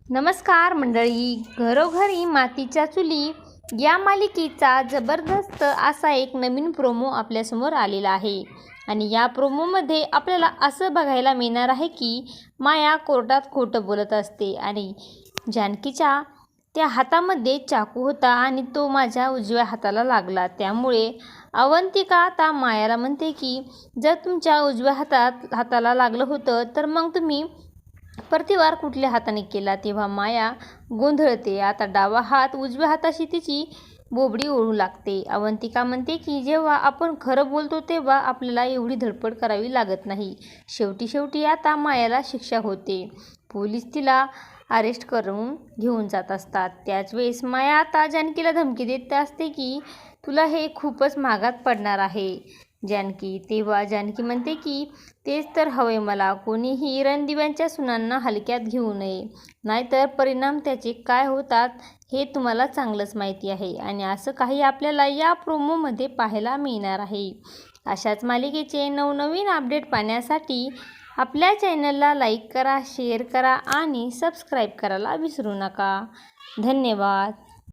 नमस्कार मंडळी, घरोघरी मातीच्या चुली या मालिकेचा जबरदस्त असा एक नवीन प्रोमो आपल्यासमोर आलेला आहे. आणि या प्रोमोमध्ये आपल्याला असं बघायला मिळणार आहे की माया कोर्टात खोटं बोलत असते आणि जानकीच्या त्या हातामध्ये चाकू होता आणि तो माझ्या उजव्या हाताला लागला. त्यामुळे अवंतिका आता मायाला म्हणते की जर तुमच्या उजव्या हाताला लागलं होतं तर मग तुम्ही प्रतिवार कुठल्या हाताने केला. तेव्हा माया गोंधळते. आता डावा हात उजव्या हाताशी तिची बोबडी ओढू लागते. अवंतिका म्हणते की जेव्हा आपण खरं बोलतो तेव्हा आपल्याला एवढी धडपड करावी लागत नाही. शेवटी आता मायाला शिक्षा होते. पोलीस तिला अरेस्ट करून घेऊन जात असतात. त्याच वेळेस माया आता जानकीला धमकी देत असते की तुला हे खूपच महागात पडणार आहे जानकी. तेव्हा जानकी म्हणते की तेच तर हवे मला. कोणीही रणदिव्यांच्या सुनांना हलक्यात घेऊ नये, नाहीतर परिणाम त्याचे काय होतात हे तुम्हाला चांगलंच माहिती आहे. आणि असं काही आपल्याला या प्रोमोमध्ये पाहायला मिळणार आहे. अशाच मालिकेचे नवनवीन अपडेट पाहण्यासाठी आपल्या चॅनलला लाईक करा, शेअर करा आणि सबस्क्राईब करायला विसरू नका. धन्यवाद.